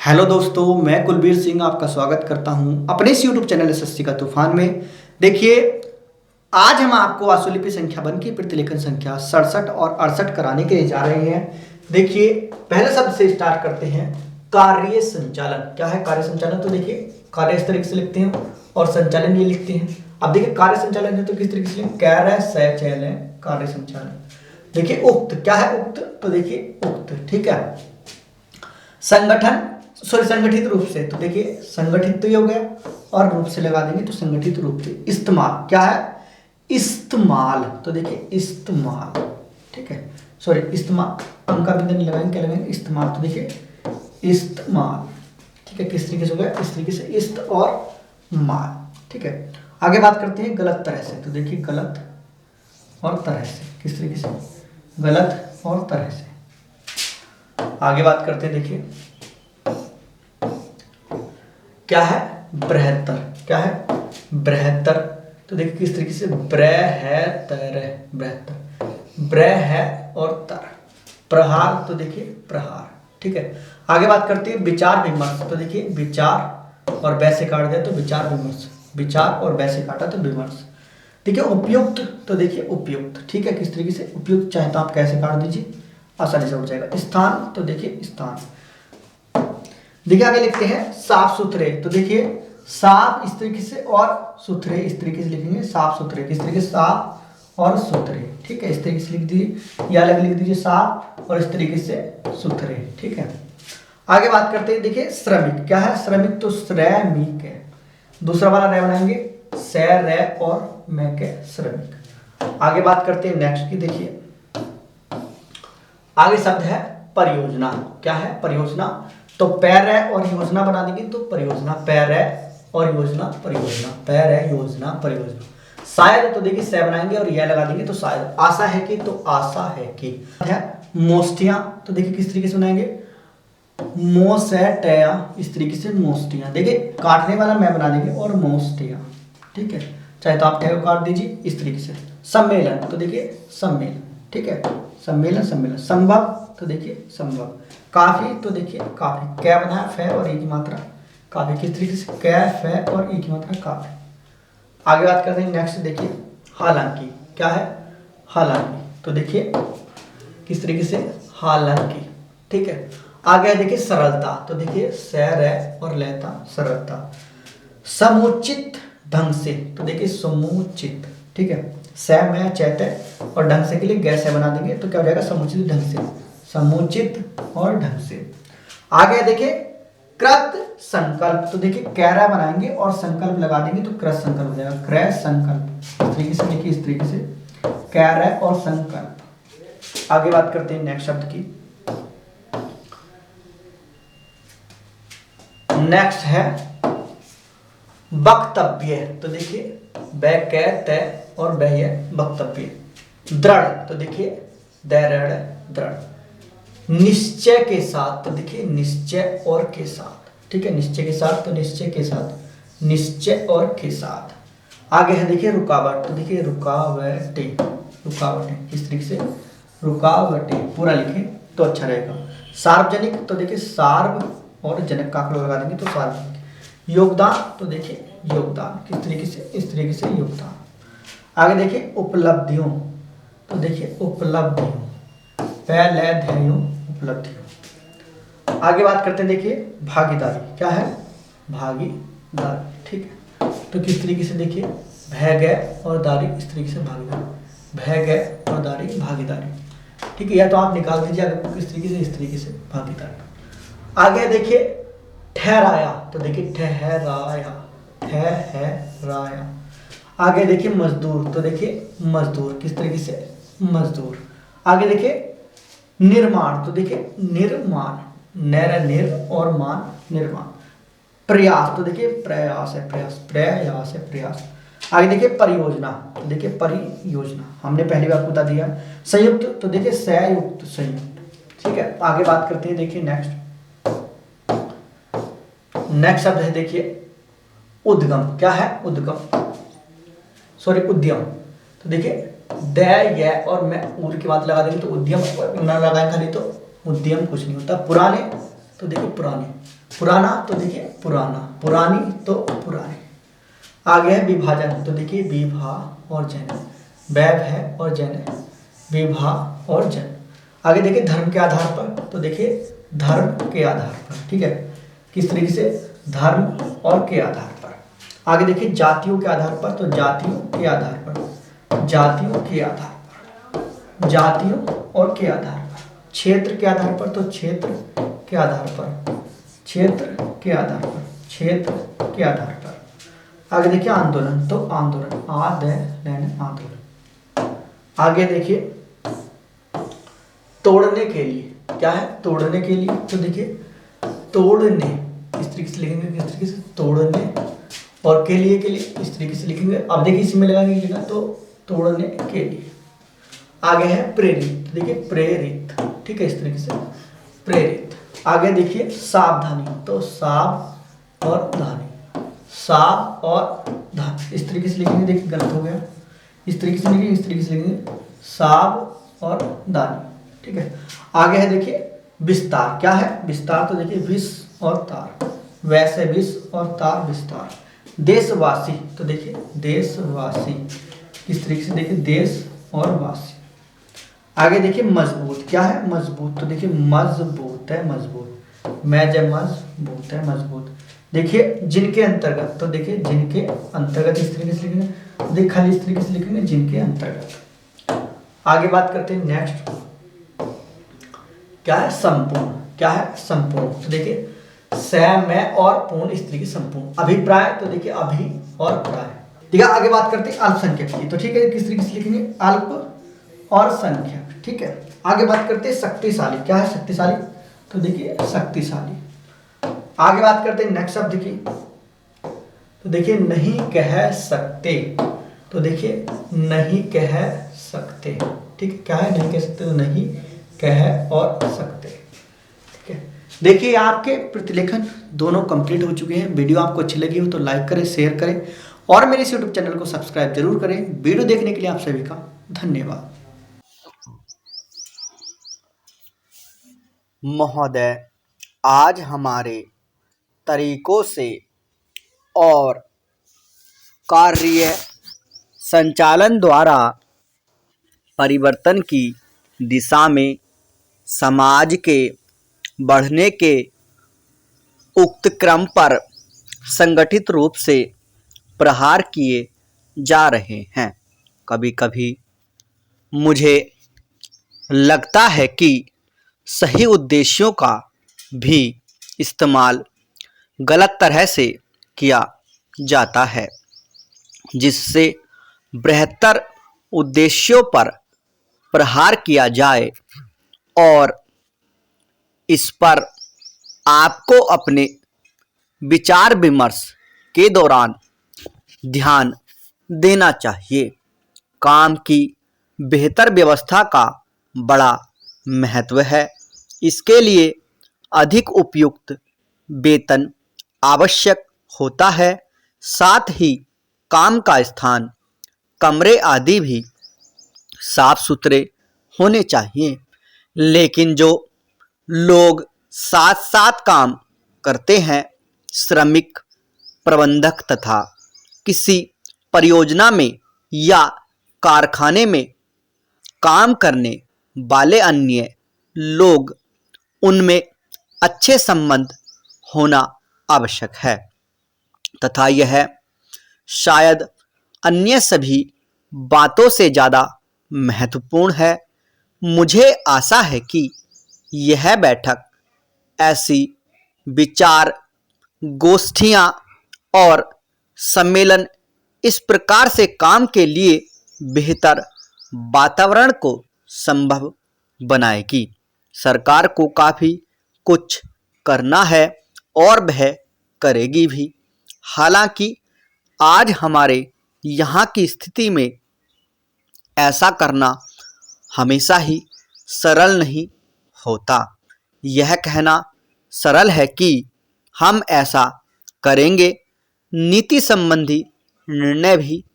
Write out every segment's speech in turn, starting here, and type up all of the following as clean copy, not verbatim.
Hello दोस्तों, मैं कुलबीर सिंह आपका स्वागत करता हूं अपने इस यूट्यूब चैनल एसएससी का तूफान में। देखिए, आज हम आपको आशुलिपि संख्या वन की प्रतिलेखन संख्या 67 और 68 कराने के लिए जा रहे हैं। देखिए, पहले शब्द से स्टार्ट करते हैं। कार्य संचालन। क्या है कार्य संचालन? तो देखिए, कार्य इस तरीके से लिखते हैं और संचालन ये लिखते हैं। अब देखिए, कार्य संचालन है तो किस तरीके से कार्य संचालन, कार्य संचालन। देखिए, उक्त क्या है? उक्त तो देखिए उक्त, ठीक है। संगठन संगठित रूप से, तो देखिए संगठित तो ये हो गया और रूप से लगा देंगे तो संगठित रूप से। इस्तेमाल क्या है? इस्तेमाल, तो देखिए इस्तेमाल, ठीक है। सॉरी, इस्तेमाल अंका बिंदु नहीं लगाएंगे, क्या लगाएंगे? इस्तेमाल। तो देखिए इस्तेमाल, ठीक है। किस तरीके से हो गया? इस तरीके से, इस्त और माल, ठीक है। आगे बात करते हैं गलत तरह से। तो देखिए गलत और तरह से, किस तरीके से? गलत और तरह से। आगे बात करते हैं, देखिए क्या है? बृहत्तर। क्या है? बृहत्तर। तो देखिए किस तरीके से? बृहत्तर, बृहत्तर, ब्रह है और तर। प्रहार, तो देखिए प्रहार, ठीक है। आगे बात करते हैं विचार विमर्श। तो देखिए विचार और वैसे काट दिया तो विचार विमर्श, विचार और वैसे काटा तो विमर्श। देखिए उपयुक्त, तो देखिए उपयुक्त, ठीक है। किस तरीके से? उपयुक्त, चाहे तो आप कैसे काट दीजिए, आसानी से उठ जाएगा। स्थान, तो देखिए स्थान। देखिए आगे लिखते हैं साफ सुथरे। तो देखिए साफ इस तरीके से और सुथरे इस तरीके से लिखेंगे। साफ सुथरे, किस तरीके से? साफ और सुथरे, ठीक है। इस तरीके से लिख दीजिए, या अलग लिख दीजिए साफ और इस तरीके से सुथरे, ठीक है। आगे बात करते हैं, देखिए श्रमिक। क्या है? श्रमिक, तो श्रमिक है। दूसरा वाला रे बनाएंगे, स रे और मैं के श्रमिक। आगे बात करते हैं नेक्स्ट की। देखिए आगे शब्द है परियोजना। क्या है? परियोजना। तो पैर है और योजना बना देंगे तो परियोजना, पैर है और योजना परियोजना, पैर है योजना परियोजना। शायद, तो देखिए सह बनाएंगे और यह लगा देंगे तो शायद। आशा है कि, तो आशा है कि। है मोस्टियां। तो देखिए किस तरीके से बनाएंगे? मोसेटया, इस तरीके से मोस्टियां। देखिए काटने वाला मैं बना देंगे और मोस्टियां, ठीक है। चाहे तो आप टै को काट दीजिए इस तरीके से। सम्मेलन, तो देखिए सम्मेलन, ठीक है। सम्मेलन, सम्मेलन। संभव, तो देखिए संभव। काफी, तो देखिए काफी। कै बना है, फै और ए की मात्रा काफी। किस तरीके से? कै, फै और ए की मात्रा काफी। आगे बात करते हैं नेक्स्ट। देखिए हालांकि। क्या है? हालांकि। तो देखिए किस तरीके से? हालांकि, ठीक है। आगे देखिए सरलता। तो देखिए सैर है और लेता, सरलता। समुचित ढंग से। तो देखिए समुचित, ठीक है। सै में चैत है और ढंग से के लिए गैस है बना देंगे तो क्या हो जाएगा? समुचित ढंग से, समुचित और ढंग से। आगे देखिए कृत संकल्प। तो देखिए कैरा बनाएंगे और संकल्प लगा देंगे तो कृत संकल्प हो जाएगा, क्रय संकल्प। इस तरीके से देखिए, इस तरीके से कैरा और संकल्प। आगे बात करते हैं नेक्स्ट शब्द की। नेक्स्ट है वक्तव्य। तो देखिए बै कै तय और वह वक्तव्य। दृढ़, तो देखिए दृढ़, दृढ़। निश्चय के साथ, तो देखिए निश्चय और के साथ, ठीक है। निश्चय के साथ, तो निश्चय के साथ, निश्चय और के साथ। आगे है देखिए रुकावट। तो देखिए रुकावटें, रुकावटें, किस तरीके से? रुकावटें। पूरा लिखें तो अच्छा रहेगा। सार्वजनिक, तो देखिए सार्व और जनक का आंकड़ा लगा देंगे तो सार्वजनिक। योगदान, तो देखिए योगदान, किस तरीके से? इस तरीके से योगदान। आगे देखिए उपलब्धियों। तो देखिए उपलब्धियों, पहले ध्ययों, उपलब्धियों। आगे बात करते हैं, देखिए भागीदारी। क्या है? भागीदारी, ठीक है। तो किस तरीके से? देखिए भय गए और दारी, इस तरीके से भागीदारी, भय गए और दारी, भागीदारी, ठीक है। या तो आप निकाल दीजिए अगर किस तरीके से, इस तरीके से भागीदारी। आगे देखिए ठहराया। तो देखिए ठहराया, ठहराया। आगे देखिए मजदूर। तो देखिए मजदूर, किस तरीके से? मजदूर। आगे देखिए निर्माण। तो देखिए निर्माण, नैर निर और मान, निर्माण। प्रयास, तो देखिए प्रयास है, प्रयास, प्रयास है, प्रयास। आगे देखिए परियोजना। तो देखिए परियोजना, हमने पहली बार बता दिया। संयुक्त, तो देखिए संयुक्त, संयुक्त, ठीक है। आगे बात करते हैं, देखिए नेक्स्ट शब्द है देखिए उद्गम। क्या है? उद्गम, सॉरी उद्यम। तो देखिए द, य और मैं उर की बात लगा देंगे तो उद्यम, ना लगाएंगे खाली तो उद्यम कुछ नहीं होता। पुराने तो देखिए पुरानी, पुराना तो देखिए पुराना, पुरानी तो पुरानी। आगे है विभाजन, तो देखिए विभा और जन, वैव है और जन है, विभा और जन। आगे देखिए धर्म के आधार पर, तो देखिए धर्म के आधार पर, ठीक है, किस तरीके से, धर्म और के आधार पर। आगे देखिए जातियों के आधार पर, तो जातियों के आधार पर, जातियों के आधार पर, जातियों और के आधार पर। क्षेत्र के आधार पर, तो क्षेत्र के आधार पर, क्षेत्र के आधार पर, क्षेत्र के आधार पर। आगे देखिए आंदोलन, तो आंदोलन, आंदोलन। आगे देखिए तोड़ने के लिए, क्या है, तोड़ने के लिए, तो देखिए तोड़ने, इस तरीके से लिखेंगे, किस तरीके से, तोड़ने, और के लिए इस तरीके से लिखेंगे। अब देखिए इसमें लगाएंगे जगह, तो तोड़ने के लिए। आगे है प्रेरित, तो देखिए प्रेरित, ठीक है, इस तरीके से प्रेरित। आगे देखिए सावधानी, तो साव और धानी, साव और धान, इस तरीके से लिखेंगे, देखिए गलत हो गया, इस तरीके से लिखेंगे, इस तरीके से लिखेंगे, साव और दानी, ठीक है। आगे है देखिए विस्तार, क्या है विस्तार, तो देखिए विष और तार, वैसे विष और तार विस्तार। देशवासी, तो देखिए देशवासी, इस तरीके से देखिए देश और वासी। आगे देखिए मजबूत, क्या है मजबूत, तो देखिए मजबूत है, मजबूत, मैं जब मजबूत है, मजबूत। देखिए जिनके अंतर्गत, तो देखिए जिनके अंतर्गत, इस तरीके से लिखेंगे, देखिए खाली इस तरीके से लिखेंगे, जिनके अंतर्गत। आगे बात करते हैं नेक्स्ट, क्या है संपूर्ण, क्या है संपूर्ण, तो देखिए स में और पूर्ण, इस तरीके संपूर्ण। अभिप्राय, तो देखिए अभि और प्राय, ठीक है। आगे बात करते हैं अल्पसंख्यक की, तो ठीक है, किस तरीके से लिखेंगे, अल्प और संख्यक, ठीक है। आगे बात करते हैं शक्तिशाली, क्या है शक्तिशाली, तो देखिए शक्तिशाली। आगे बात करते हैं नेक्स्ट शब्द की, तो देखिए नहीं कह सकते, तो देखिए नहीं कह सकते, ठीक है, क्या है नहीं कह सकते, तो नहीं कह और सकते, ठीक है। देखिए आपके प्रतिलेखन दोनों कंप्लीट हो चुके हैं। वीडियो आपको अच्छी लगी हो तो लाइक करें, शेयर करें और मेरे इस यूट्यूब चैनल को सब्सक्राइब जरूर करें। वीडियो देखने के लिए आप सभी का धन्यवाद। महोदय, आज हमारे तरीकों से और कार्य संचालन द्वारा परिवर्तन की दिशा में समाज के बढ़ने के उक्त क्रम पर संगठित रूप से प्रहार किए जा रहे हैं। कभी कभी मुझे लगता है कि सही उद्देश्यों का भी इस्तेमाल गलत तरह से किया जाता है, जिससे बेहतर उद्देश्यों पर प्रहार किया जाए। और इस पर आपको अपने विचार विमर्श के दौरान ध्यान देना चाहिए। काम की बेहतर व्यवस्था का बड़ा महत्व है। इसके लिए अधिक उपयुक्त वेतन आवश्यक होता है। साथ ही काम का स्थान, कमरे आदि भी साफ सुथरे होने चाहिए। लेकिन जो लोग साथ साथ काम करते हैं, श्रमिक, प्रबंधक तथा किसी परियोजना में या कारखाने में काम करने वाले अन्य लोग, उनमें अच्छे संबंध होना आवश्यक है तथा यह शायद अन्य सभी बातों से ज़्यादा महत्वपूर्ण है। मुझे आशा है कि यह बैठक ऐसी विचार गोष्ठियाँ और सम्मेलन इस प्रकार से काम के लिए बेहतर वातावरण को संभव बनाएगी। सरकार को काफ़ी कुछ करना है और वह करेगी भी। हालांकि आज हमारे यहाँ की स्थिति में ऐसा करना हमेशा ही सरल नहीं होता। यह कहना सरल है कि हम ऐसा करेंगे। नीति संबंधी निर्णय भी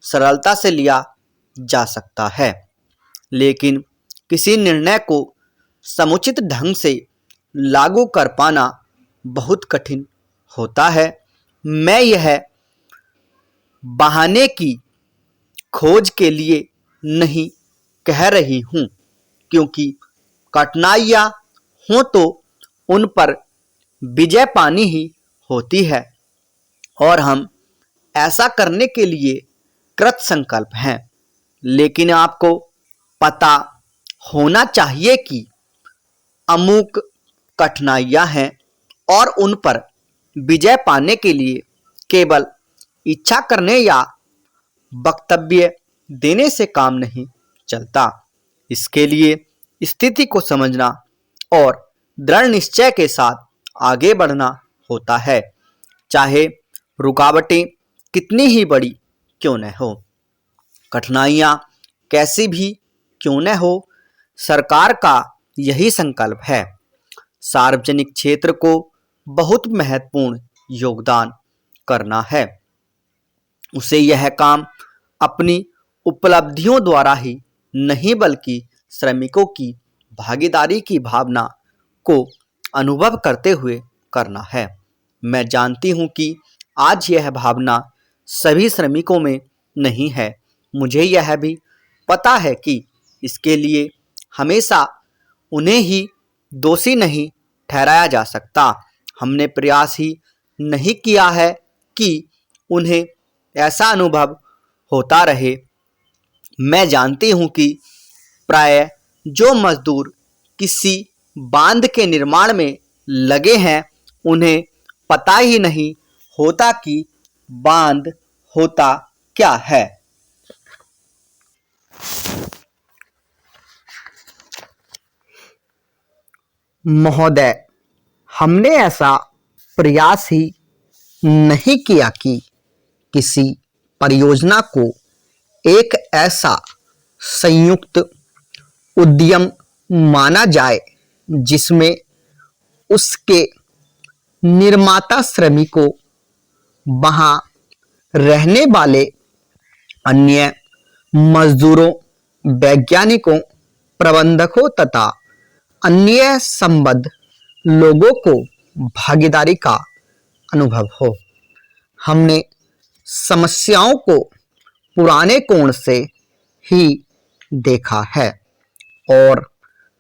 सरलता से लिया जा सकता है, लेकिन किसी निर्णय को समुचित ढंग से लागू कर पाना बहुत कठिन होता है। मैं यह बहाने की खोज के लिए नहीं कह रही हूँ, क्योंकि कठिनाइयाँ हों तो उन पर विजय पानी ही होती है और हम ऐसा करने के लिए कृत संकल्प हैं। लेकिन आपको पता होना चाहिए कि अमुक कठिनाइयाँ हैं और उन पर विजय पाने के लिए केवल इच्छा करने या वक्तव्य देने से काम नहीं चलता। इसके लिए स्थिति को समझना और दृढ़ निश्चय के साथ आगे बढ़ना होता है, चाहे रुकावटें कितनी ही बड़ी क्यों न हो, कठिनाइयाँ कैसी भी क्यों न हो। सरकार का यही संकल्प है, सार्वजनिक क्षेत्र को बहुत महत्वपूर्ण योगदान करना है। उसे यह काम अपनी उपलब्धियों द्वारा ही नहीं बल्कि श्रमिकों की भागीदारी की भावना को अनुभव करते हुए करना है। मैं जानती हूँ कि आज यह भावना सभी श्रमिकों में नहीं है। मुझे यह भी पता है कि इसके लिए हमेशा उन्हें ही दोषी नहीं ठहराया जा सकता। हमने प्रयास ही नहीं किया है कि उन्हें ऐसा अनुभव होता रहे। मैं जानती हूँ कि प्रायः जो मजदूर किसी बांध के निर्माण में लगे हैं, उन्हें पता ही नहीं होता कि बांध होता क्या है। महोदय, हमने ऐसा प्रयास ही नहीं किया कि किसी परियोजना को एक ऐसा संयुक्त उद्यम माना जाए जिसमें उसके निर्माता श्रमिकों, वहाँ रहने वाले अन्य मजदूरों, वैज्ञानिकों, प्रबंधकों तथा अन्य संबद्ध लोगों को भागीदारी का अनुभव हो। हमने समस्याओं को पुराने कोण से ही देखा है और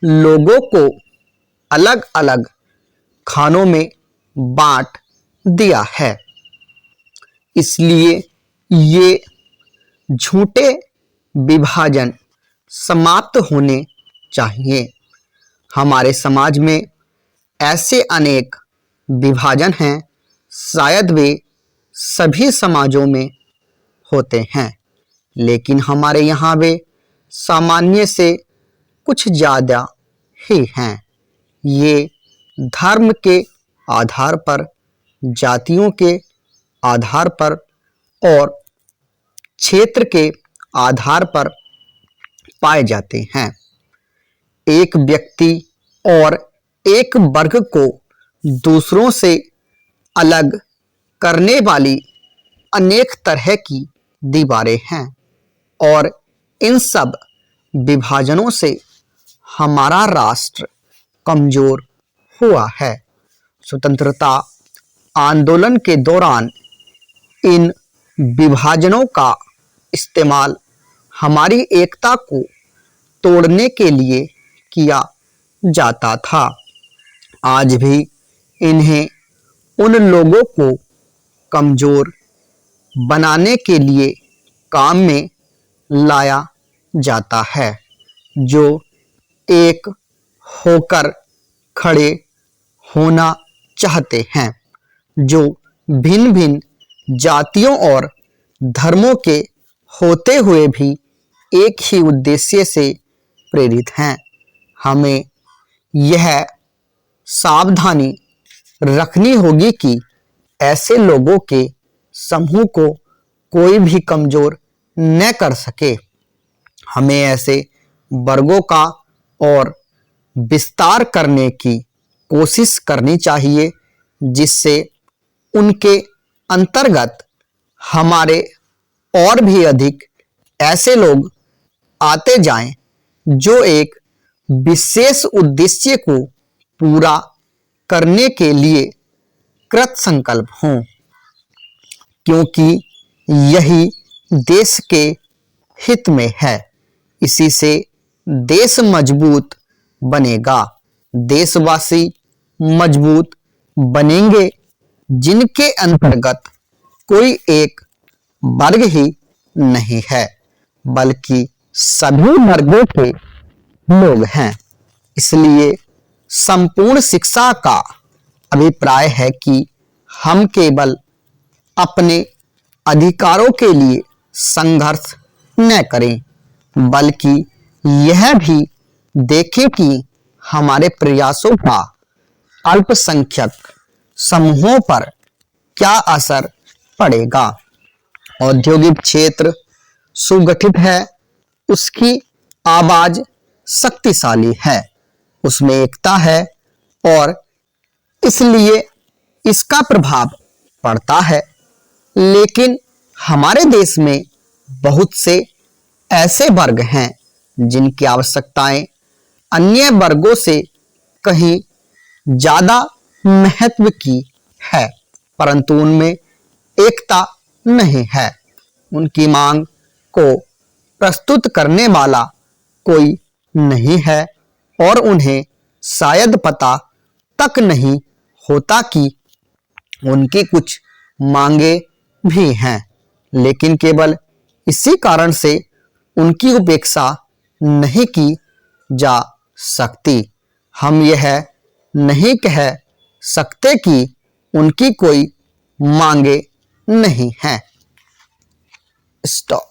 लोगों को अलग अलग खानों में बांट दिया है। इसलिए ये झूठे विभाजन समाप्त होने चाहिए। हमारे समाज में ऐसे अनेक विभाजन हैं, शायद वे सभी समाजों में होते हैं, लेकिन हमारे यहाँ वे सामान्य से कुछ ज़्यादा ही हैं। ये धर्म के आधार पर, जातियों के आधार पर और क्षेत्र के आधार पर पाए जाते हैं। एक व्यक्ति और एक वर्ग को दूसरों से अलग करने वाली अनेक तरह की दीवारें हैं और इन सब विभाजनों से हमारा राष्ट्र कमजोर हुआ है। स्वतंत्रता आंदोलन के दौरान इन विभाजनों का इस्तेमाल हमारी एकता को तोड़ने के लिए किया जाता था। आज भी इन्हें उन लोगों को कमजोर बनाने के लिए काम में लाया जाता है जो एक होकर खड़े होना चाहते हैं, जो भिन्न भिन्न जातियों और धर्मों के होते हुए भी एक ही उद्देश्य से प्रेरित हैं। हमें यह सावधानी रखनी होगी कि ऐसे लोगों के समूह को कोई भी कमजोर न कर सके। हमें ऐसे वर्गों का और विस्तार करने की कोशिश करनी चाहिए जिससे उनके अंतर्गत हमारे और भी अधिक ऐसे लोग आते जाएं जो एक विशेष उद्देश्य को पूरा करने के लिए कृत संकल्प हूं, क्योंकि यही देश के हित में है। इसी से देश मजबूत बनेगा। देशवासी मजबूत बनेंगे जिनके अंतर्गत कोई एक वर्ग ही नहीं है, बल्कि सभी वर्गों के लोग हैं। इसलिए संपूर्ण शिक्षा का अभिप्राय है कि हम केवल अपने अधिकारों के लिए संघर्ष न करें, बल्कि यह भी देखें कि हमारे प्रयासों का अल्पसंख्यक समूहों पर क्या असर पड़ेगा। औद्योगिक क्षेत्र सुगठित है, उसकी आवाज शक्तिशाली है, उसमें एकता है और इसलिए इसका प्रभाव पड़ता है। लेकिन हमारे देश में बहुत से ऐसे वर्ग हैं जिनकी आवश्यकताएं अन्य वर्गों से कहीं ज्यादा महत्व की है, परंतु उनमें एकता नहीं है। उनकी मांग को प्रस्तुत करने वाला कोई नहीं है और उन्हें शायद पता तक नहीं होता कि उनकी कुछ मांगे भी हैं, लेकिन केवल इसी कारण से उनकी उपेक्षा नहीं की जा सकती। हम यह नहीं कह सकते कि उनकी कोई मांगे नहीं हैं। स्टॉप।